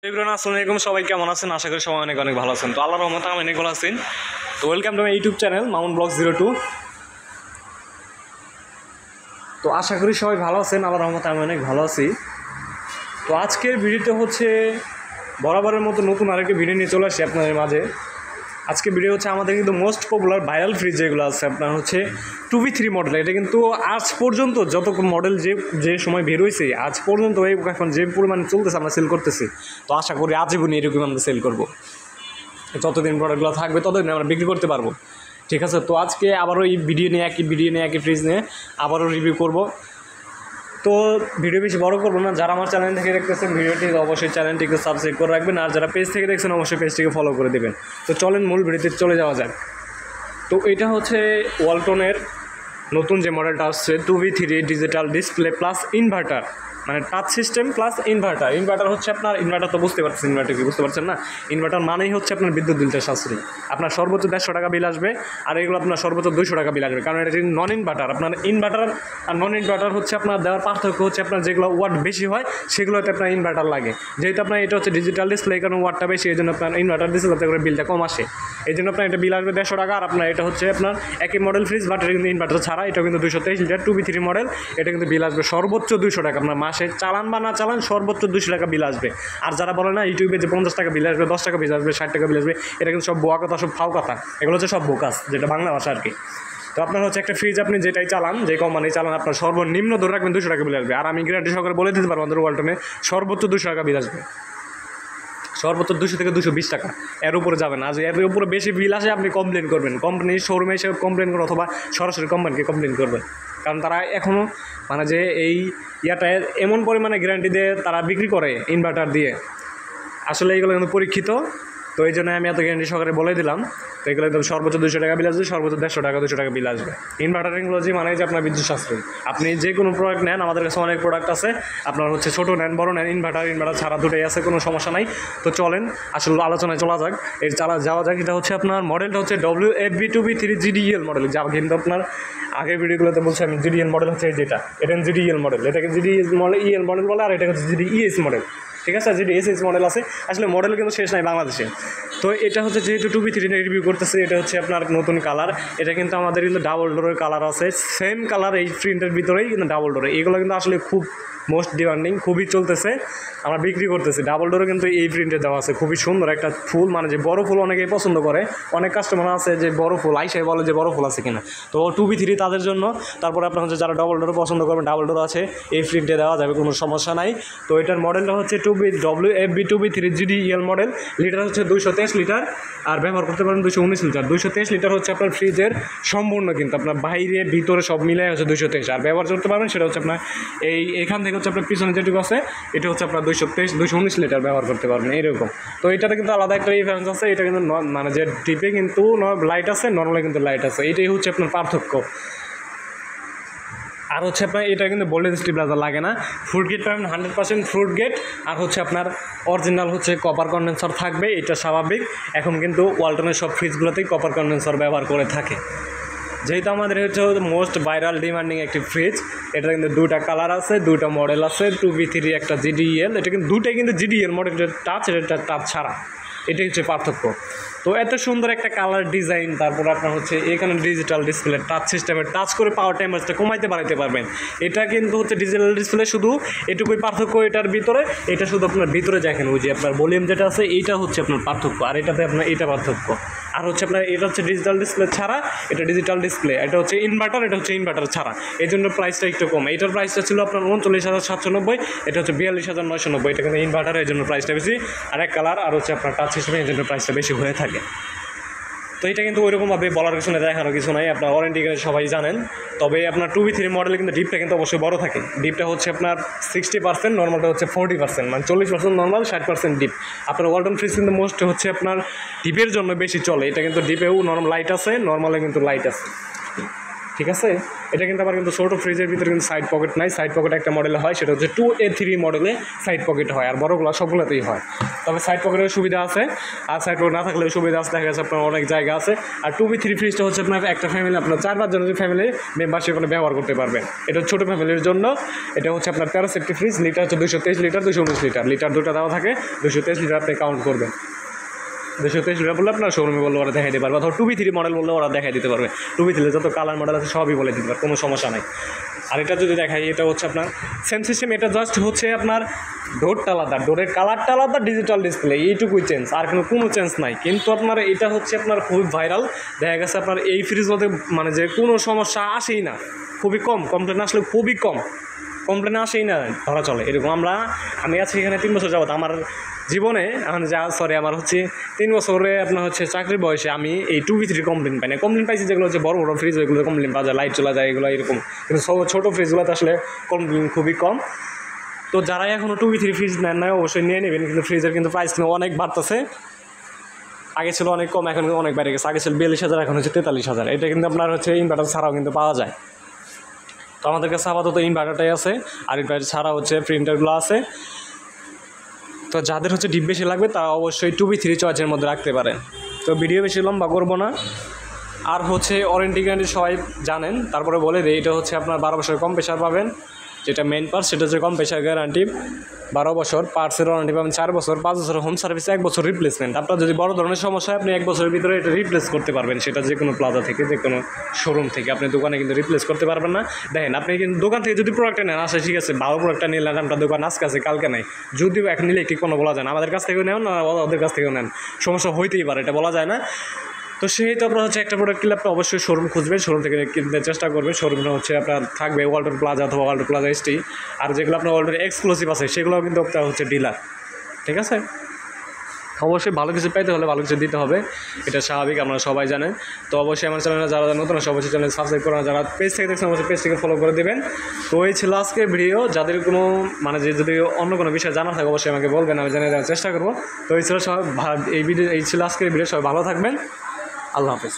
Everyone আসসালামু আলাইকুম। সবাই কেমন আছেন? আশা করি সবাই অনেক অনেক ভালো আছেন। তো আল্লাহর রহমতে আমি অনেক ভালো আছি। তো welcome to my YouTube channel Mamun blog 02। তো আশা করি সবাই ভালো আছেন, আল্লাহর রহমতে আমি অনেক ভালো আছি। তো আজকের ভিডিওতে হচ্ছে বরাবরের মতো নতুন আরেকটি ভিডিও নিয়ে চলে আসি আপনাদের মাঝে। আজকে ভিডিও হচ্ছে আমাদের কিন্তু মোস্ট পপুলার ভাইরাল ফ্রিজ যেগুলো আছে আপনার হচ্ছে 2v3 মডেল। এটা কিন্তু আজ পর্যন্ত যত মডেল যে সময় বের হয়েছে আজ পর্যন্ত এখন যে পরিমাণে চলতেছে আমরা সেল করতেছি। তো আশা করি আজীবনই এরকম আমরা সেল করবো। যতদিন প্রোডাক্টগুলো থাকবে ততদিন আমরা বিক্রি করতে পারবো। ঠিক আছে, তো আজকে আবারও এই ভিডিও নিয়ে একই ফ্রিজ নিয়ে আবারও রিভিউ করব। তো ভিডিও বেশি বড় করবো না। যারা আমার চ্যানেল থেকে দেখতেছেন ভিডিওটি অবশ্যই চ্যানেলটিকে সাবস্ক্রাইব করে রাখবেন, আর যারা পেজ থেকে দেখছেন অবশ্যই পেজটিকে ফলো করে দেবেন। তো চলেন মূল ভিডিওতে চলে যাওয়া যাক। তো এটা হচ্ছে ওয়ালটনের নতুন যে মডেলটা আসছে 2v3 digital display plus inverter, মানে touch system plus inverter. Inverter হচ্ছে আপনার ইনভার্টার তো বুঝতে পারছেন, ইনভার্টার কি বুঝতে পারছেন না? ইনভার্টার মানেই হচ্ছে আপনার বিদ্যুৎ বিলটা সাশ্রয়ী। আপনার সর্বোচ্চ 150 টাকা বিল আসবে, আর এগুলো আপনার সর্বোচ্চ 200 টাকা বিল আসবে, কারণ এটা নন ইনভার্টার। আপনার ইনভার্টার আর নন ইনভার্টার হচ্ছে আপনার দেওয়ার পার্থক্য হচ্ছে আপনার যেগুলো ওয়াট বেশি হয় সেগুলোতে আপনার ইনভার্টার লাগে। যেহেতু আপনার এটা হচ্ছে ডিজিটাল ডিসপ্লে, কারণ ওয়াটটা বেশি, এই জন্য আপনার ইনভার্টার দিচ্ছে যাতে করে বিলটা কম আসে। এই জন্য আপনার এটা বিল আসবে 150 টাকা। আর আপনার এটা হচ্ছে আপনার একই মডেল ফ্রিজ, বাট এটা কিন্তু ইনভার্টার ছাড়া। এটা কিন্তু 223 লিটার 2v3 মডেল। এটা কিন্তু বিল আসবে সর্বোচ্চ 200 টাকা। আপনার মাসে চালান বা না চালান সর্বোচ্চ 200 টাকা বিল আসবে। আর যারা বলে না ইউটিউবে যে 50 টাকা বিল আসবে, 10 টাকা বিল আসবে, 60 টাকা বিল আসবে, এটা কিন্তু সব বোয়া কথা, সব ফাও কথা। এগুলো হচ্ছে সব বোকাস, যেটা বাংলা ভাষা আর কি। তো আপনার হচ্ছে একটা ফ্রিজ আপনি যেটাই চালান, যে কোম্পানি চালান, আপনার সর্বনিম্ন ধরে রাখবেন 200 টাকা বিল আসবে। আর আমি গ্যারান্টি সহকারে বলে দিতে পারবো আমাদের ওয়ালটনে সর্বোচ্চ 200 টাকা বিল আসবে। সর্বোচ্চ 200 থেকে 220 টাকা, এর উপরে যাবেন। আর এর উপরে বেশি বিল আসে আপনি কমপ্লেন করবেন, কোম্পানির শোরুমে এসে কমপ্লেন করবেন, অথবা সরাসরি কোম্পানিকে কমপ্লেন করবেন। কারণ তারা এখনও মানে যে এই ইয়াটায় এমন পরিমাণে গ্যারান্টি দিয়ে তারা বিক্রি করে ইনভার্টার দিয়ে, আসলে এইগুলো কিন্তু পরীক্ষিত। তো এই জন্য আমি এত গ্যারান্টি সহকারে বলে দিলাম। তো এগুলো একদম সর্বোচ্চ 200 টাকা বিল আসবে, সর্বোচ্চ 150 টাকা 200 টাকা বিল আসবে। ইনভার্টার টেকনোলজি মানে যে আপনার বিদ্যুৎ সাশ্রয়ী। আপনি যে কোনো প্রোডাক্ট নেন, আমাদের কাছে অনেক প্রোডাক্ট আছে। আপনার হচ্ছে ছোটো নেন বড় নেন, ইনভার্টার ছাড়া দুটোই আছে, কোনো সমস্যা নাই। তো চলেন আসলে আলোচনায় চলা যাক, যাওয়া যাক। এটা হচ্ছে আপনার মডেলটা হচ্ছে WFB2B3 GDEL মডেল। যা কিন্তু আপনার আগের ভিডিওগুলোতে বলছি আমি, GDEL মডেল হচ্ছে যেটা, এটা GDEL মডেল। এটাকে GDEL মডেল বলে, আর এটা হচ্ছে GDES মডেল। ঠিক আছে, GDES মডেল আছে। আসলে মডেল কিন্তু শেষ নাই বাংলাদেশে। তো এটা হচ্ছে যেহেতু 2v3 রিভিউ করতেছে, এটা হচ্ছে আপনার নতুন কালার। এটা কিন্তু আমাদের কিন্তু ডাবল ডোরের কালার আছে, সেম কালার এই প্রিন্টের ভিতরেই কিন্তু ডাবল ডোরে। এগুলো কিন্তু আসলে খুব মোস্ট ডিমান্ডিং, খুবই চলতেছে, আমরা বিক্রি করতেছি। ডাবল ডোরে কিন্তু এই প্রিন্টে দেওয়া আছে, খুবই সুন্দর একটা ফুল, মানে যে বড় ফুল অনেকেই পছন্দ করে। অনেক কাস্টমার আছে যে বড় ফুল আইসাই বলে যে বড় ফুল আছে কিনা। তো 2v3 তাদের জন্য। তারপরে আপনার হচ্ছে যারা ডাবল ডোর পছন্দ করবেন, ডাবল ডোর আছে, এই প্রিন্টে দেওয়া যাবে, কোনো সমস্যা নাই। তো এটার মডেলটা হচ্ছে WFB2B3 GDEL মডেল। লিটার হচ্ছে 223 লিটার, আর ব্যবহার করতে পারেন 219 লিটার। 223 লিটার হচ্ছে আপনার ফ্রিজের সম্পূর্ণ, কিন্তু আপনার বাইরে ভিতরে সব মিলাই হচ্ছে 223। আর ব্যবহার করতে পারবেন সেটা হচ্ছে আপনার এখান থেকে হচ্ছে আপনার পিছনে যেটুকু আছে এটা হচ্ছে আপনার 219 লিটার ব্যবহার করতে পারবেন এরকম। তো এটাতে কিন্তু আলাদা একটা রেফারেন্স আছে। এটা কিন্তু মানে যে ডিপে কিন্তু লাইট আছে, নর্মালে কিন্তু লাইট আছে, এটাই হচ্ছে আপনার পার্থক্য। আর হচ্ছে আপনার এটা কিন্তু ভোল্টেজ স্টেবিলাইজার লাগে না, ফ্রুট গেট পাবেন 100% ফ্রুট গেট। আর হচ্ছে আপনার অরিজিনাল হচ্ছে কপার কন্ডেন্সার থাকবে, এটা স্বাভাবিক। এখন কিন্তু ওয়ালটনের সব ফ্রিজগুলোতেই কপার কন্ডেন্সার ব্যবহার করে থাকে, যেহেতু আমাদের হচ্ছে মোস্ট ভাইরাল ডিমান্ডিং একটি ফ্রিজ। এটা কিন্তু দুটা কালার আছে, দুটা মডেল আছে, 2v3 একটা GDEL। এটা কিন্তু দুটাই কিন্তু GDEL মডেল, টাচ, এটা টাচ ছাড়া, এটাই হচ্ছে পার্থক্য। তো এত সুন্দর একটা কালার ডিজাইন, তারপর আপনার হচ্ছে এখানে ডিজিটাল ডিসপ্লে, টাচ সিস্টেমের, টাচ করে পাওয়ার টেম্পারেচারটা কমাইতে বাড়াইতে পারবেন। এটা কিন্তু হচ্ছে ডিজিটাল ডিসপ্লে, শুধু এটুকুই পার্থক্য এটার ভিতরে। এটা শুধু আপনার ভিতরে দেখেন, ওই যে আপনার ভলিউম যেটা আছে এইটা হচ্ছে আপনার পার্থক্য, আর এটাতে আপনার এটা পার্থক্য। আর হচ্ছে আপনার এটা হচ্ছে ডিজিটাল ডিসপ্লে ছাড়া, এটা ডিজিটাল ডিসপ্লে, এটা হচ্ছে ইনভার্টার, এটা হচ্ছে ইনভার্টার ছাড়া। এই জন্য প্রাইসটা একটু কম। এটার প্রাইসটা ছিল আপনার 39,790, এটা হচ্ছে 42,990। এটা কিন্তু ইনভার্টার, এই জন্য প্রাইসটা বেশি। আর এক কালার, আর হচ্ছে আপনার টাচ সিস্টেমে, এই জন্য প্রাইসটা বেশি হয়ে থাকে। তো এটা কিন্তু ওইরকমভাবে বলার কিছু নেই, দেখানোর কিছু নাই, আপনার ওয়ারেন্টি সবাই জানেন। তবে আপনার 2v3 মডেলে কিন্তু ডিপটা কিন্তু অবশ্যই বড় থাকে। ডিপটা হচ্ছে আপনার 60%, নর্মালটা হচ্ছে 40%, মানে 40% নর্মাল, 60% ডিপ। আপনার ওয়ালটন ফ্রিজ কিন্তু মোস্ট হচ্ছে আপনার ডিপের জন্য বেশি চলে। এটা কিন্তু ডিপেও নর্মাল লাইট আছে, নর্মালে কিন্তু লাইট আছে, ঠিক আছে। এটা কিন্তু আবার কিন্তু ছোটো ফ্রিজের ভিতরে কিন্তু সাইড পকেট নাই। সাইড পকেট একটা মডেলে হয়, সেটা হচ্ছে 2A3 মডেলে সাইড পকেট হয়, আর বড়গুলো সবগুলোতেই হয়। তবে সাইড পকেটের সুবিধা আছে, আর সাইড পকেট না থাকলেও সুবিধা আছে, দেখা যাচ্ছে আপনার অনেক জায়গা আছে। আর 2B3 ফ্রিজটা হচ্ছে আপনার একটা ফ্যামিলি, আপনার 4-5 জনের ফ্যামিলি মেম্বার সেখানে ব্যবহার করতে পারবেন। এটা ছোটো ফ্যামিলির জন্য। এটা হচ্ছে আপনার 13 সেফটি ফ্রিজ, লিটার হচ্ছে 223 লিটার, 219 লিটার, লিটার দুটো দেওয়া থাকে, 223 লিটার আপনি কাউন্ট করবেন। 223 লিটার বললে আপনার শোরুমে বললে ওরা দেখাই দিতে পারবে, অথবা 2B3 মডেল বললে ওরা দেখাই দিতে পারবে। 2B3 যত কালার মডেল আছে সবই বলে দিতে পারবে, কোনো সমস্যা নাই। আর এটা যদি দেখাই, এটা হচ্ছে আপনার সেম সিস্টেম, এটা জাস্ট হচ্ছে আপনার ডোরটা আলাদা, ডোরের কালারটা আলাদা, ডিজিটাল ডিসপ্লে, এইটুকুই চেঞ্জ, আর কোনো চেঞ্জ নাই। কিন্তু আপনার এটা হচ্ছে আপনার খুবই ভাইরাল, দেখা গেছে আপনার এই ফ্রিজ মধ্যে মানে যে কোনো সমস্যা আসেই না, খুবই কম কমপ্লেন আসলে, খুবই কম কমপ্লেন আসেই না, ধরা চলে এরকম। আমি আছি এখানে 3 বছর যাবত, আমার জীবনে আমার হচ্ছে 3 বছরে আপনার হচ্ছে চাকরির বয়সে আমি এই 2B3 কমপ্লেন পাই না। কমপ্লেন পাইছি যেগুলো হচ্ছে বড় বড় ফ্রিজ, ওইগুলো কমপ্লেন পাওয়া যায়, লাইট চলা যায়, এগুলো এরকম। কিন্তু ছোটো ফ্রিজগুলোতে আসলে কমপ্লেন খুবই কম। তো যারা এখনও 2B3 ফ্রিজ নেন না অবশ্যই নিয়ে নেবেন, কিন্তু ফ্রিজের কিন্তু প্রাইস কিন্তু অনেক বাড়তেছে। আগে ছিল অনেক কম, এখন অনেক বেড়ে গেছে। আগে ছিল 42,000, এখন হচ্ছে 43,000। এটা কিন্তু আপনার হচ্ছে ইনভার্টার ছাড়াও কিন্তু পাওয়া যায়। তো আমাদের কাছে আপাতত ইনভার্টারটাই আছে, আর ইনভার্টার ছাড়া হচ্ছে প্রিন্টারগুলো আছে। তো যাদের হচ্ছে ডিপ বেশি লাগবে তারা অবশ্যই 2B3 চয়েসের মধ্যে রাখতে পারেন। তো ভিডিও বেশি লম্বা করবো না। আর হচ্ছে ওয়ারেন্টি গ্যারান্টি সবাই জানেন, তারপরে বলে দিই, এটা হচ্ছে আপনার 12 বছর কম প্রেশার পাবেন, যেটা মেন পার্ট, সেটা হচ্ছে কম প্রেশার গ্যারান্টি 12 বছর। পার্টসের ওয়ারেন্টি পাবেন 4 বছর, 5 বছর হোম সার্ভিস, 1 বছর রিপ্লেসমেন্ট। আপনার যদি বড় ধরনের সমস্যা হয় আপনি 1 বছরের ভিতরে এটা রিপ্লেস করতে পারবেন, সেটা যে কোনো প্লাজা থেকে, যে কোনো শোরুম থেকে। আপনি দোকানে কিন্তু রিপ্লেস করতে পারবেন না। দেখেন, আপনি কিন্তু দোকান থেকে যদি প্রোডাক্টটা নেন, আচ্ছা ঠিক আছে, ভালো প্রোডাক্টটা নিলেন, আপনার দোকান আজকে আছে কালকে নাই, যদিও এখন নিলে ঠিক কোনো বলা যায় না, আমাদের কাছ থেকেও নেন না ওদের কাছ থেকেও নেন, সমস্যা হইতেই পারে, এটা বলা যায় না। তো সেহেতু আপনার হচ্ছে একটা প্রোডাক্ট কিনলে আপনি অবশ্যই শোরুম খুঁজবেন, শোরুম থেকে কিনতে চেষ্টা করবেন। শোরুমটা হচ্ছে আপনার থাকবে ওয়ালটন প্লাজা অথবা ওয়ালটন প্লাজা এসটি। আর যেগুলো আপনার অলরেডি এক্সক্লুসিভ আছে সেগুলোও কিন্তু আপনার হচ্ছে ডিলার, ঠিক আছে। অবশ্যই ভালো কিছু পাইতে হলে ভালো কিছু দিতে হবে, এটা স্বাভাবিক, আপনারা সবাই জানেন। তো অবশ্যই আমার চ্যানেলে যারা নতুন আছে অবশ্যই চ্যানেল সাবস্ক্রাইব করেন, যারা পেজ থেকে দেখছেন অবশ্যই পেজ থেকে ফলো করে দেবেন। তো এই ছিল আজকের ভিডিও। যাদের কোনো মানে যে যদি অন্য কোনো বিষয় জানা থাকে অবশ্যই আমাকে বলবেন, আমি জানিয়ে দেওয়ার চেষ্টা করবো। তো এই ছিল সবাই এই ছিল আজকের ভিডিও, সবাই ভালো থাকবেন, আল্লাহ হাফেজ।